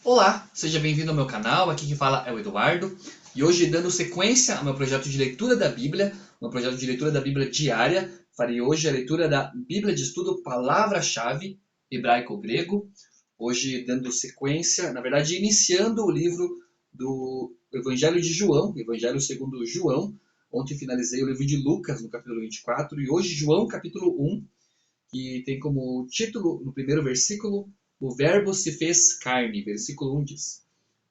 Olá, seja bem-vindo ao meu canal, aqui quem fala é o Eduardo. E hoje, dando sequência ao meu projeto de leitura da Bíblia, um projeto de leitura da Bíblia diária, farei hoje a leitura da Bíblia de Estudo Palavra-Chave, hebraico-grego. Hoje, dando sequência, na verdade, iniciando o livro do Evangelho de João, Evangelho segundo João. Ontem finalizei o livro de Lucas, no capítulo 24, e hoje João, capítulo 1, que tem como título, no primeiro versículo, o Verbo se fez carne. Versículo 1 diz: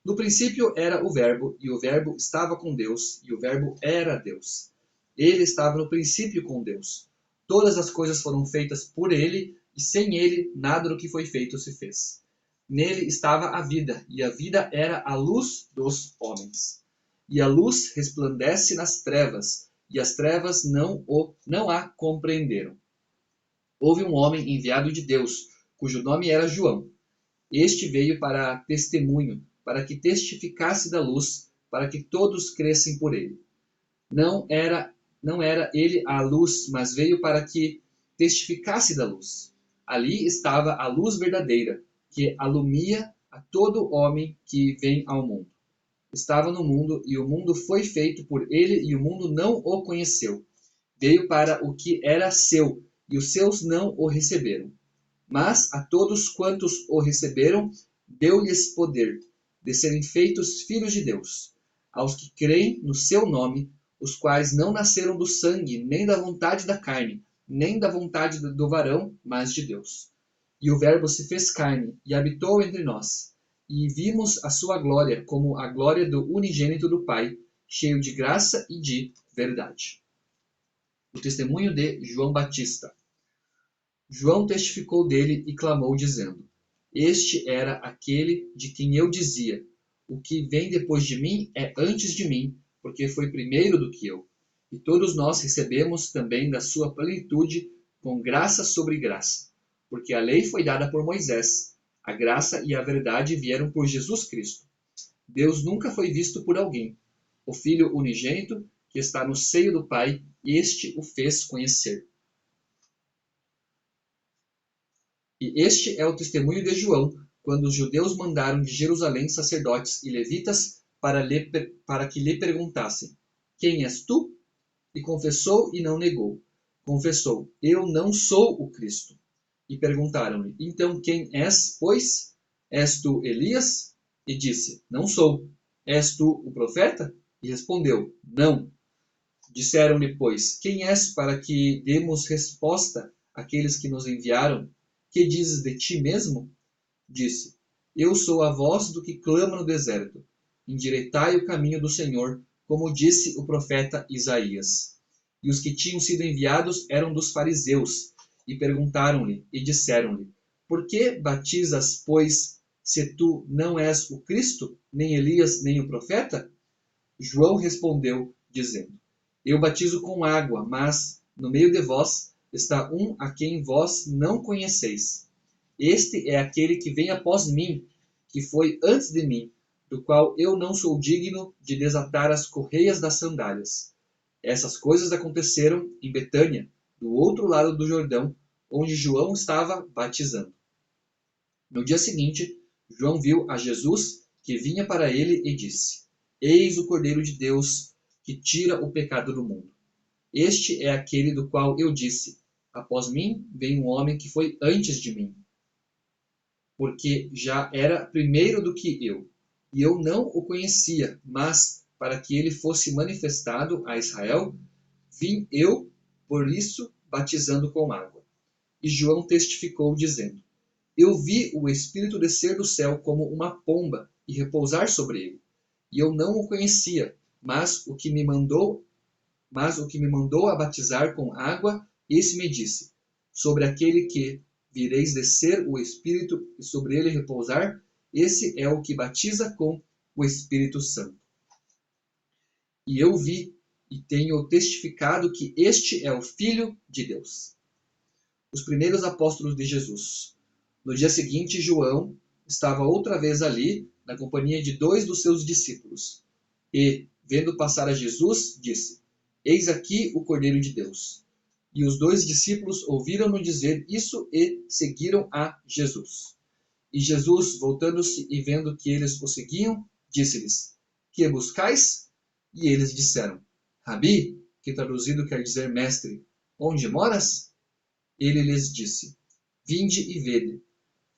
No princípio era o Verbo, e o Verbo estava com Deus, e o Verbo era Deus. Ele estava no princípio com Deus. Todas as coisas foram feitas por ele, e sem ele nada do que foi feito se fez. Nele estava a vida, e a vida era a luz dos homens. E a luz resplandece nas trevas, e as trevas não a compreenderam. Houve um homem enviado de Deus, cujo nome era João. Este veio para testemunho, para que testificasse da luz, para que todos crescem por ele. Não era ele a luz, mas veio para que testificasse da luz. Ali estava a luz verdadeira, que alumia a todo homem que vem ao mundo. Estava no mundo, e o mundo foi feito por ele, e o mundo não o conheceu. Veio para o que era seu, e os seus não o receberam. Mas a todos quantos o receberam, deu-lhes poder de serem feitos filhos de Deus, aos que creem no seu nome, os quais não nasceram do sangue, nem da vontade da carne, nem da vontade do varão, mas de Deus. E o Verbo se fez carne e habitou entre nós, e vimos a sua glória como a glória do unigênito do Pai, cheio de graça e de verdade. O testemunho de João Batista. João testificou dele e clamou, dizendo: Este era aquele de quem eu dizia: O que vem depois de mim é antes de mim, porque foi primeiro do que eu. E todos nós recebemos também da sua plenitude, com graça sobre graça. Porque a lei foi dada por Moisés, a graça e a verdade vieram por Jesus Cristo. Deus nunca foi visto por alguém. O Filho unigênito, que está no seio do Pai, este o fez conhecer. E este é o testemunho de João, quando os judeus mandaram de Jerusalém sacerdotes e levitas para que lhe perguntassem: Quem és tu? E confessou e não negou. Confessou: Eu não sou o Cristo. E perguntaram-lhe: Então quem és, pois? És tu Elias? E disse: Não sou. És tu o profeta? E respondeu: Não. Disseram-lhe, pois: Quem és para que demos resposta àqueles que nos enviaram? Que dizes de ti mesmo? Disse: Eu sou a voz do que clama no deserto. Endireitai o caminho do Senhor, como disse o profeta Isaías. E os que tinham sido enviados eram dos fariseus, e perguntaram-lhe, e disseram-lhe: Por que batizas, pois, se tu não és o Cristo, nem Elias, nem o profeta? João respondeu, dizendo: Eu batizo com água, mas no meio de vós está um a quem vós não conheceis. Este é aquele que vem após mim, que foi antes de mim, do qual eu não sou digno de desatar as correias das sandálias. Essas coisas aconteceram em Betânia, do outro lado do Jordão, onde João estava batizando. No dia seguinte, João viu a Jesus que vinha para ele e disse: Eis o Cordeiro de Deus que tira o pecado do mundo. Este é aquele do qual eu disse: Após mim vem um homem que foi antes de mim, porque já era primeiro do que eu. E eu não o conhecia, mas para que ele fosse manifestado a Israel, vim eu, por isso, batizando com água. E João testificou, dizendo: Eu vi o Espírito descer do céu como uma pomba e repousar sobre ele. E eu não o conhecia, mas o que me mandou a batizar com água, esse me disse: Sobre aquele que vireis descer o Espírito e sobre ele repousar, esse é o que batiza com o Espírito Santo. E eu vi e tenho testificado que este é o Filho de Deus. Os primeiros apóstolos de Jesus. No dia seguinte, João estava outra vez ali, na companhia de 2 dos seus discípulos. E, vendo passar a Jesus, disse: Eis aqui o Cordeiro de Deus. E os 2 discípulos ouviram-no dizer isso e seguiram a Jesus. E Jesus, voltando-se e vendo que eles o seguiam, disse-lhes: Que buscais? E eles disseram: Rabi, que traduzido quer dizer mestre, onde moras? Ele lhes disse: Vinde e vede.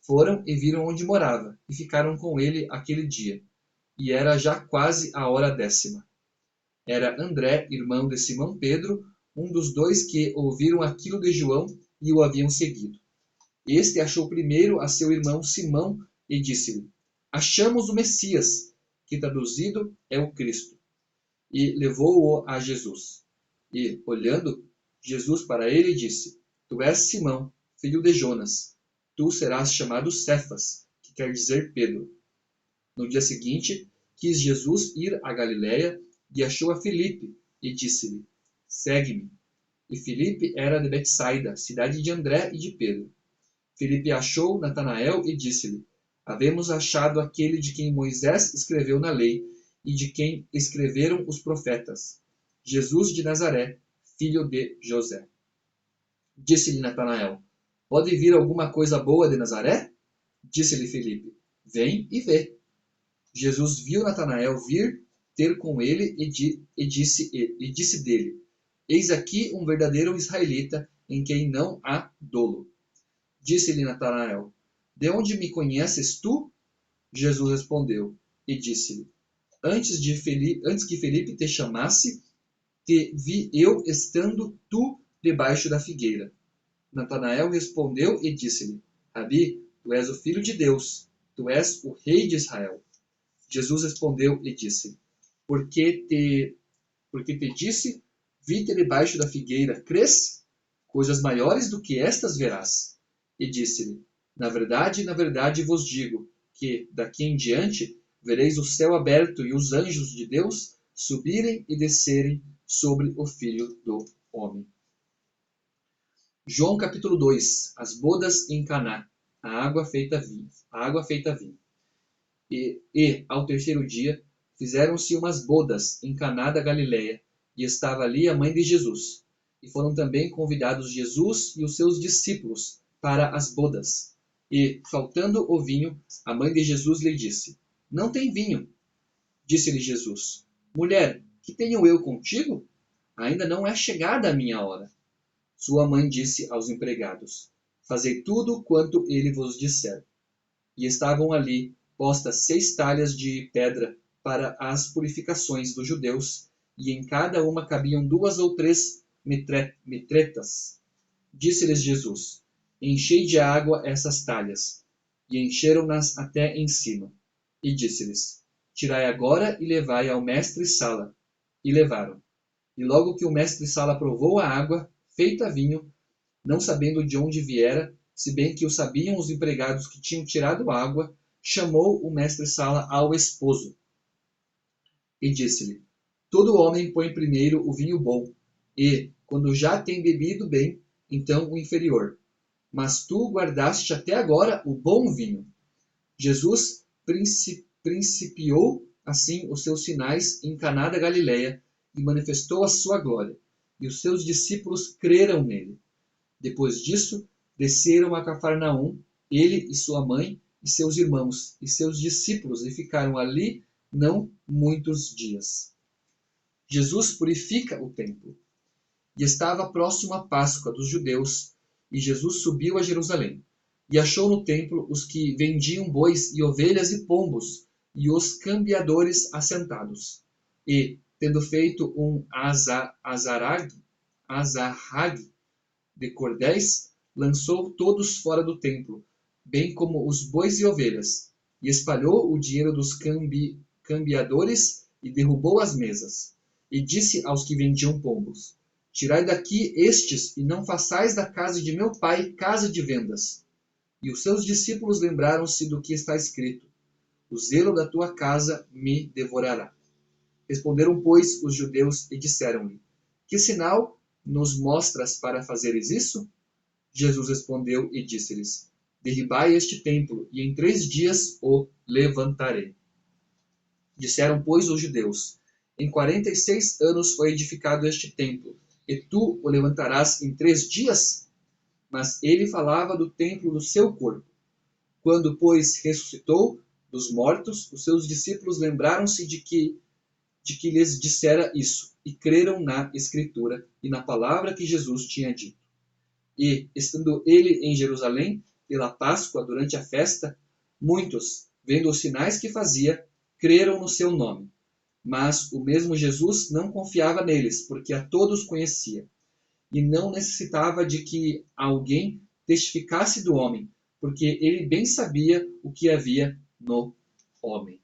Foram e viram onde morava, e ficaram com ele aquele dia. E era já quase a hora 10ª. Era André, irmão de Simão Pedro, um dos dois que ouviram aquilo de João e o haviam seguido. Este achou primeiro a seu irmão Simão e disse-lhe: Achamos o Messias, que traduzido é o Cristo. E levou-o a Jesus. E, olhando, Jesus para ele disse: Tu és Simão, filho de Jonas. Tu serás chamado Cefas, que quer dizer Pedro. No dia seguinte, quis Jesus ir a Galiléia e achou a Filipe e disse-lhe: Segue-me. E Filipe era de Betsaida, cidade de André e de Pedro. Filipe achou Natanael e disse-lhe: Havemos achado aquele de quem Moisés escreveu na lei e de quem escreveram os profetas, Jesus de Nazaré, filho de José. Disse-lhe Natanael: Pode vir alguma coisa boa de Nazaré? Disse-lhe Filipe: Vem e vê. Jesus viu Natanael vir ter com ele e disse dele: Eis aqui um verdadeiro israelita em quem não há dolo. Disse-lhe Natanael: De onde me conheces tu? Jesus respondeu e disse-lhe: Antes que Felipe te chamasse, te vi eu estando tu debaixo da figueira. Natanael respondeu e disse-lhe: Rabi, tu és o filho de Deus, tu és o rei de Israel. Jesus respondeu e disse: Porque te disse, vi-te debaixo da figueira, crês? Coisas maiores do que estas verás. E disse-lhe: na verdade vos digo, que daqui em diante vereis o céu aberto e os anjos de Deus subirem e descerem sobre o Filho do Homem. João capítulo 2. As bodas em Caná, a água feita vinho. E ao terceiro dia fizeram-se umas bodas em Caná da Galileia, e estava ali a mãe de Jesus. E foram também convidados Jesus e os seus discípulos para as bodas. E, faltando o vinho, a mãe de Jesus lhe disse: Não tem vinho. Disse-lhe Jesus: Mulher, que tenho eu contigo? Ainda não é chegada a minha hora. Sua mãe disse aos empregados: Fazei tudo quanto ele vos disser. E estavam ali postas 6 talhas de pedra para as purificações dos judeus, e em cada uma cabiam 2 ou 3 metretas. Disse-lhes Jesus: Enchei de água essas talhas. E encheram-nas até em cima. E disse-lhes: Tirai agora e levai ao mestre-sala. E levaram. E logo que o mestre-sala provou a água, feita vinho, não sabendo de onde viera, se bem que o sabiam os empregados que tinham tirado a água, chamou o mestre-sala ao esposo. E disse-lhe: Todo homem põe primeiro o vinho bom, e, quando já tem bebido bem, então o inferior. Mas tu guardaste até agora o bom vinho. Jesus principiou assim os seus sinais em Caná da Galileia e manifestou a sua glória, e os seus discípulos creram nele. Depois disso, desceram a Cafarnaum, ele e sua mãe, e seus irmãos, e seus discípulos, e ficaram ali não muitos dias. Jesus purifica o templo. E estava próximo a Páscoa dos judeus, e Jesus subiu a Jerusalém, e achou no templo os que vendiam bois e ovelhas e pombos, e os cambiadores assentados. E, tendo feito um azarrague de cordéis, lançou todos fora do templo, bem como os bois e ovelhas, e espalhou o dinheiro dos cambiadores e derrubou as mesas. E disse aos que vendiam pombos: Tirai daqui estes e não façais da casa de meu pai casa de vendas. E os seus discípulos lembraram-se do que está escrito: O zelo da tua casa me devorará. Responderam, pois, os judeus e disseram-lhe: Que sinal nos mostras para fazeres isso? Jesus respondeu e disse-lhes: Derribai este templo, e em 3 dias o levantarei. Disseram, pois, os judeus: Em 46 anos foi edificado este templo, e tu o levantarás em 3 dias? Mas ele falava do templo do seu corpo. Quando, pois, ressuscitou dos mortos, os seus discípulos lembraram-se de que lhes dissera isso, e creram na Escritura e na palavra que Jesus tinha dito. E, estando ele em Jerusalém, pela Páscoa, durante a festa, muitos, vendo os sinais que fazia, creram no seu nome. Mas o mesmo Jesus não confiava neles, porque a todos conhecia, e não necessitava de que alguém testificasse do homem, porque ele bem sabia o que havia no homem.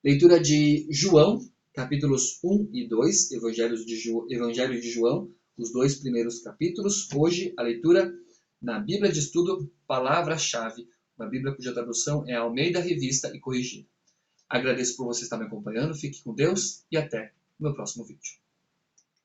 Leitura de João, capítulos 1 e 2, Evangelho de João, os dois primeiros capítulos. Hoje, a leitura na Bíblia de Estudo, Palavra-chave, uma Bíblia cuja tradução é Almeida Revista e Corrigida. Agradeço por você estar me acompanhando, fique com Deus e até o meu próximo vídeo.